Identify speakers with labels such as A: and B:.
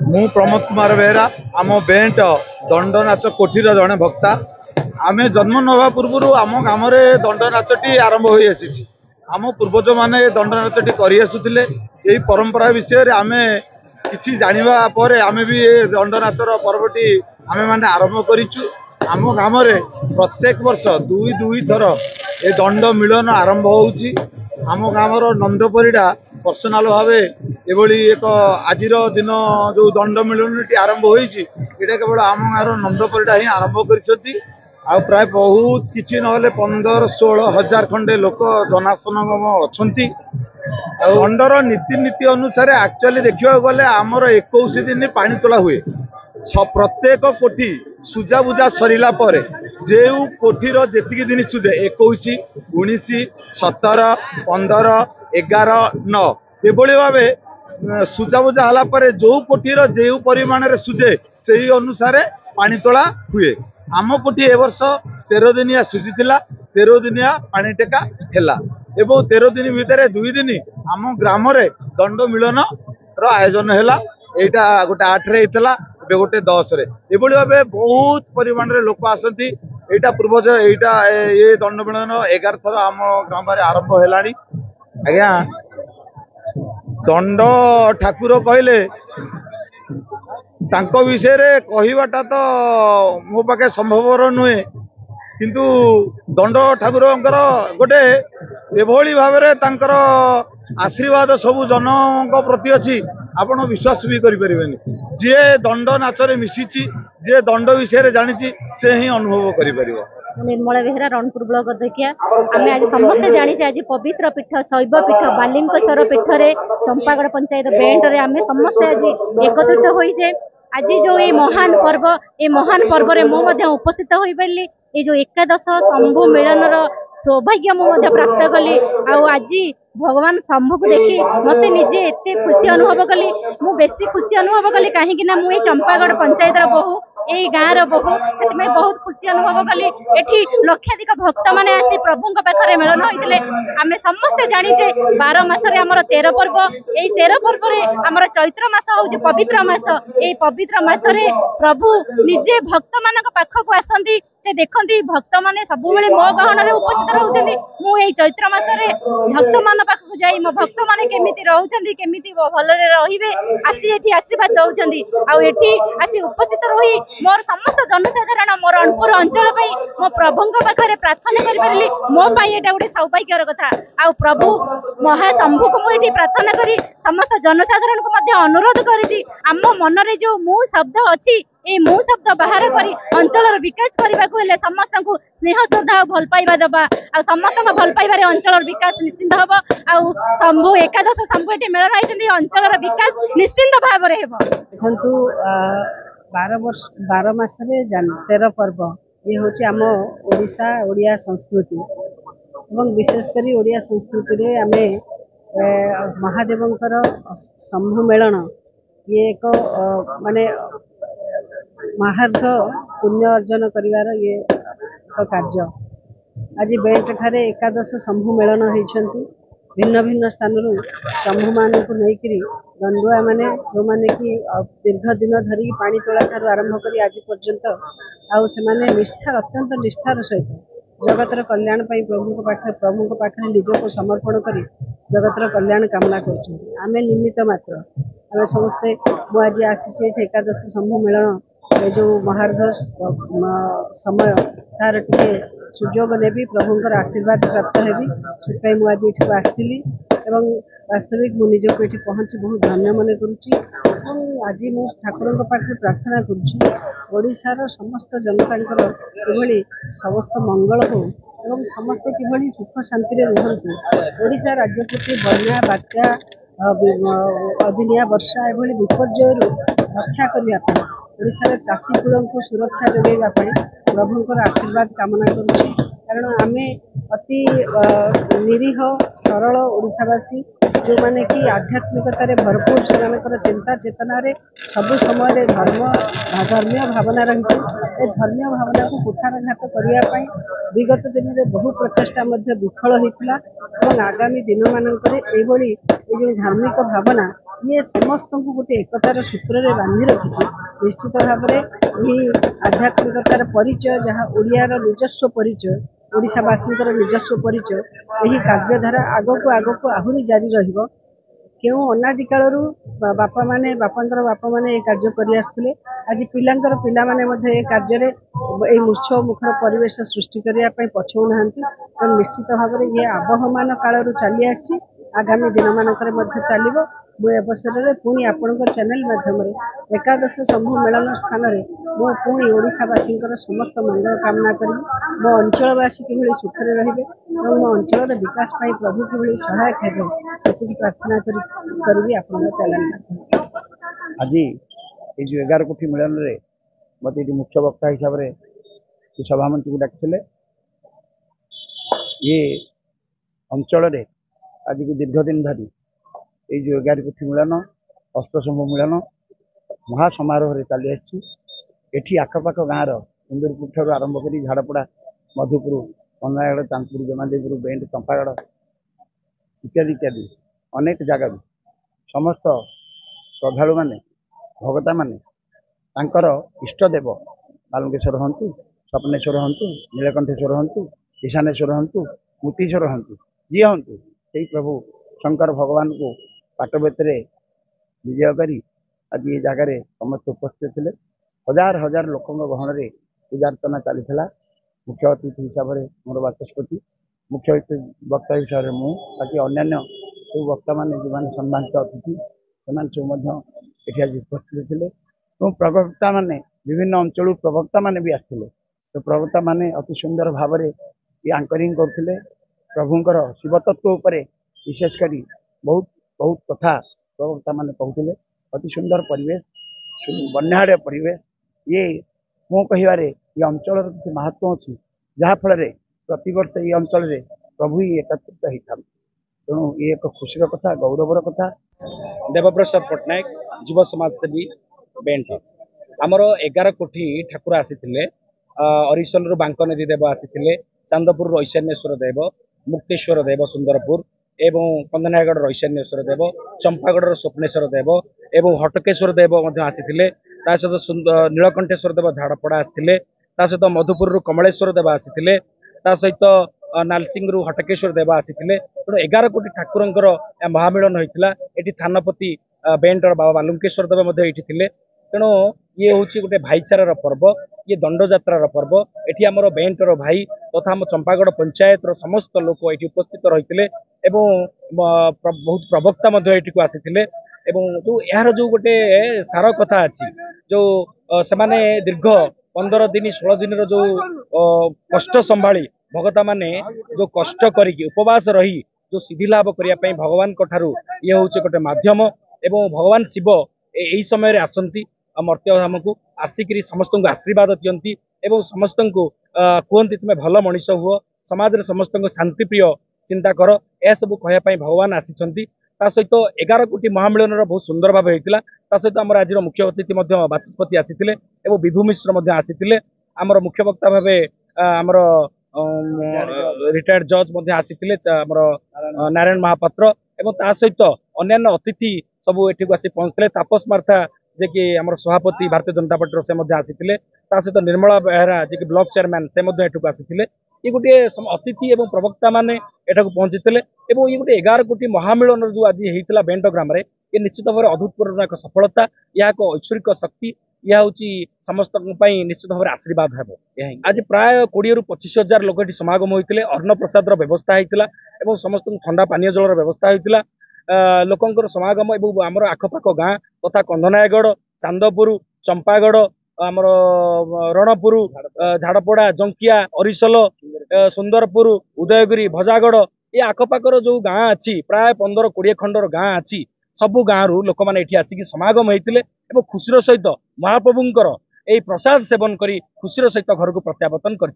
A: मु प्रमोद कुमार बेहरा आम बेंट दंड नाच कोठीर जड़े भक्ता आमे जन्म नवा पूर्व आम ग्राम दंड नाचटी आरंभ हो आसी आम पूर्वज मैंने दंड नाचटी करते यही परंपरा विषय आमे किसी जानिबा पर आमे भी दंड नाचर पर्वटी आमे माने आरंभ करिचु। आम ग्राम प्रत्येक वर्ष दुई दुई थर ए दंड मिलन आरंभ होउची। आम ग्राम नंदपरिडा पर्सनाल भाव एभली एक आज दिन जो दंड मिलन आरंभ होती केवल आम गाँव नंदपरिडा ही आरंभ कर प्राय बहुत किसी ना 15-16 हजार खंडे लोक जनासनगम अच्छा दंडर नीति अनुसार एक्चुअली देखा गले आमर 21 दिन पानी तोला हुए प्रत्येक कोठी सुजा बुजा सरला जो कोठीर जी दिन सुझे 21, 19, 17, 15, 11, 9 एभली भाव सुजा बुजा हला जो कोठीर जो परिमाण सुझे से अनुसार पानी तोला हुए। आम कोठी ए वर्ष 13 दिनिया सुझीला 13 दिनिया पानी टेका है एवं 13 दिन भितर 2 दिन आम ग्राम दंड मिलन आयोजन है। यहाँ गोटे 8 रे होता गोटे 10 रे एभली भाव बहुत परिमाण लोक आसती। यहाँ पूर्वज यहाँ ये दंड मिलन 11 थर आम ग्राम आरंभ है। आज्ञा दंड ठाकुर कहले तांको विषय रे कहवाटा तो मो पाखे संभव नुहे किंतु दंड ठाकुर गोटे एभली भाव तांकर आशीर्वाद सबु जन प्रति अच्छी आपण विश्वास भी करें जी दंड नाचरे मिशिची जी दंड विषय जानी से ही अनुभव कर।
B: निर्मला बेहरा रणपुर ब्लॉक अध्यक्षा आम आज समस्ते जानी आज पवित्र पीठ शैव पीठ बालिंकेश्वर पीठ रे चंपागढ़ पंचायत बेंट रे आम समस्ते आज एकत्रित होइजे। आज जो ये महान पर्व रे मो उपस्थित हो पारि ये जो एकादश शंभु मिलन सौभाग्य मुझे प्राप्त कली। आज भगवान शंभु को देखी मत निजे एत खुशी अनुभव कली। मु बेसी खुशी अनुभव कली कहीं मुझे चंपागढ़ पंचायत बहु यही गाँव बहु से बहुत खुशी अनुभव कली। एठी लक्षाधिक भक्त मैंने आसी प्रभु पाखे मिलन होते आम समस्ते जानीचे 12 मासरे आमर 13 पर्व यही 13 पर्व आमर चैत्र मास हूँ पवित्र मास। यही पवित्र मासरे प्रभु निजे भक्त मान पाखक आसती से देखती भक्त मैंने सब मो गहन उपस्थित रोचे। मुझे चैत्र मासरे भक्त मान पाखक जाई मो भक्त मैंने केमी रोचे केमी भलरे रे आसी एठी आशीर्वाद दौरान आठी आसी उपस्थित रही मोर समस्त जनसाधारण मोर रणपुर अंचल मो प्रभु पाखे प्रार्थना करी मो गोटे सौभाग्यर कथा। आ प्रभु महाशंभु को मुझे प्रार्थना करी समस्त जनसाधारण को अनुरोध करी आम मनरे जो मु शब्द अच्छी ये मु शब्द बाहर करी अंचल विकास करने को समस्त को स्नेह श्रद्धा और भल पाइबा दबा आ समस्त भल पाइबारे अंचल विकास निश्चिंत हम। आउ शंभु एकादश शंभु ये मेलन होती अंचल विकास निश्चिंत भाव में
C: देखु 12 मासरे 13 पर्व ये हूँ आम ओडिशा ओडिया संस्कृति एवं विशेषकर ओडिया संस्कृति रे आमे महादेवंकर शंभु मेलन ये एक माने महार्घ पुण्य अर्जन करिवार ये एक कार्य। आज बेंट ठारे एकादश शंभु मेलन होती भिन्न भिन्न स्थान शंभु मान को लेकर दंडुआ माने जो माने कि दीर्घ दिन धरिकी पानी तोला ठार आरंभ कर आज पर्यंत आने निष्ठा अत्यंत निष्ठार सहित जगतर कल्याण प्रभु पाखे निजक समर्पण कर जगतर कल्याण कामना करें निमित्त मात्र आम समस्ते मुझे आसी एकादश शंभु मेलन ये जो महार्घ समय तार टे सुजोग नेबी प्रभुंर आशीर्वाद प्राप्त हेबी से मुझे ये आसती एवं वास्तविक मु निजक ये पहुँची बहुत धन्य मन करुच्ची। आज मु ठाकुर पाखे प्रार्थना करुशार समस्त जनता समस्त मंगल हो एवं समस्ते किभली सुख शांति रुहतु। ओडिशा राज्य प्रति बन्या बात्या अदिनिया वर्षा एभली विपर्यय रक्षा करने ओडिशार चाषी कूल को सुरक्षा जोगाइवाई प्रभुंर आशीर्वाद कामना करुच्ची। कारण आमे अति निरीह सरल ओडिशावासी जो माने कि आध्यात्मिकतार भरपूर से चिंता चेतना सबु समय धर्मीय भावना रही धर्मीय भावना को कुठारघात करने विगत दिन में बहु प्रचेषा विफल होता और आगामी दिन मानक जो धार्मिक भावना ये समस्त को गोटे एकतार सूत्र में बांधि रखी निश्चित भाव में आध्यात्मिकतार परिचय जहाँ ओडियार निजस्व परिचय ओडिशावासी निजस्व परिचय यही कार्यधारा आगक आहुरी जारी रहिबो केउ अनादि कालरू बापा माने बापांकर बापा माने ए कार्य करि आसथिले आज पिलांकर पिला माने मध्ये ए कार्य रे ए उत्सव मुखर परिवेश सृष्टि करिया पई पछौ नाहंती तो निश्चित भाव में ये आबहमान कालरू चली आछि आगामी दिन मानकर मध्ये चलिबो मु अवसर रे पुणी आपनकर चैनल माध्यम रे एकादश समूह मेलन स्थान रे मु पुणी ओडिशावासी समस्त मंगल कामना करी मो अंचलवासी किभଳି सुखरे रहिबे और मो अंचल विकास पाई प्रभु किभଳି सहायक हेबे एतिकी प्रार्थना करी आपनकर चैनल माध्यम
D: आज ये जो 11 कोठी मिलन रे मत ये मुख्य वक्ता हिसाब रे सभामंत्री को डाकिले ये अंचल रे आज को दीर्घ दिन धरी ये जो 11 कोठी मिलन अष्टसंभ मिलन महासमारोह चली आठी आखपाख गाँव इंदुरपुर ठार आरंभ कर झाड़पड़ा मधुपुर कंधागढ़ चांदपुर जमादेपुर बेंड चंपागढ़ इत्यादि इत्यादि अनेक जगह समस्त श्रद्धालु माने भगता माने तांकर इष्टदेव बालुकेश्वर हंतु स्वप्नेश्वर हंतु नीलकंठेश्वर हंतु ईशानेश्वर हंतु मुक्तीश्वर हंतु जी हंतु से प्रभु शंकर भगवान को पाटबेतरे विजय करी आज ये जगार समस्त उपस्थित थे हजार हजार लोकों गहन में पूजार्चना चली मुख्य अतिथि हिसाब से मोर बाचस्पति मुख्य वक्ता हिसाब से बाकी अन्य सब वक्ता मान जो सम्मानित अतिथि से आज उपस्थित थे प्रवक्ता माने विभिन्न अंचल प्रवक्ता माने भी आसते तो प्रवक्ता माने अति सुंदर भाव में ये आंकरिंग करते प्रभुंर शिवतत्व उपर विशेषकर बहुत बहुत कथा प्रवक्ता माने कहते अति सुंदर परिवेश बन्याड़ परिवेश ये मो कह ये अंचल किसी महत्व अच्छी जहाँफल प्रतिवर्ष ये अंचल प्रभु ही एकत्रित होता तेणु ये एक खुशी कथा गौरवर कथा।
E: देवप्रसाद पट्टनायक युव समाजसेवी बेंट आमर 11 कोठी ठाकुर आसी अरिसल बांक नदी देव आसी चांदपुर ईशान्येश्वर देव मुक्तेश्वर देव सुंदरपुर एवं कंदनागढ़ ईशान्येश्वर देव चंपागढ़ स्वप्नेश्वर देव एवं हटकेश्वर देव आसी सहित नीलकंठेश्वर देव झाड़पड़ा आसते सहित मधुपुर कमलेश्वर देव आसी सहित नालसिंह हटकेश्वर देव आसी तेणु 11 कोटी ठाकुर महामिलन होता ये थानपति बेंटर बाबा बालुकेश्वर देव ये तेणु ये हूँ गोटे भाईचारार पर्व ये दंड जात्रार पर्व एटी आमर बेंटर भाई तथा आम चंपागढ़ पंचायत समस्त लोक ये उपस्थित रही बहुत प्रवक्ता ये आसी जो यार जो गोटे सार कथा अच्छी जो से दीर्घ 15 दिन 16 दिन जो कष्ट संभाली भगता माने जो कष्ट करी उपवास रही जो सिद्धि लाभ करने भगवान ठारू ये हूँ गोटे माध्यम एवं भगवान शिव यही समय आसती मर्त्यधाम को आसिक समस्त को आशीर्वाद दियंती एवं समस्त को कहते तुम्हें भल मनीष हुआ समाज में समस्त शांति प्रिय चिंता कर यह सब कहवाई भगवान आसी सहित 11 कोटी महामिलन बहुत सुंदर भाव होता सहित आम आज मुख्य अतिथि बाचस्पति आसी विभु मिश्र आसी आमर मुख्य वक्ता भाव आमर रिटायर्ड जज आसी नारायण महापात्र एवं सहित अन्य अतिथि सब ये आसी पहुंचते तापस मार्था जे कि आम सभापति भारतीय जनता पार्टी से आसी सहित निर्मला बेहरा जे कि ब्लॉक चेयरमैन से आसी ये गोटे अतिथि एवं प्रवक्ता माने एटा को पहुंचीते ये गोटे 11 कोटी महामिलन जो आज होता बेंट ग्राम ये निश्चित भाव में अभूतपूर्व एक सफलता यह एक ऐश्वरिक शक्ति यह हूँ समस्त निश्चित भाव में आशीर्वाद है। आज प्राय 20 ରୁ 25 हजार लोक ये समागम होते अन्न प्रसाद व्यवस्था होता समस्त ठंडा पानीय जलर व्यवस्था होता लोकंर समागम एवं आमर आखपाख गाँ तथा कंधनायगढ़ चांदपुर चंपागढ़ आमर रणपुर झाड़पड़ा जंकिया अरिसल सुंदरपुर उदयगिरी भजागढ़ ये आखपाखर जो गाँ अच्छी प्राय 15-20 खंडर गाँ अच्छी सबु गाँव लोक मैंने ये आसिक समागम होते खुशीर सहित महाप्रभुंर यही प्रसाद सेवन कर खुशीर सहित घर को प्रत्यावर्तन कर।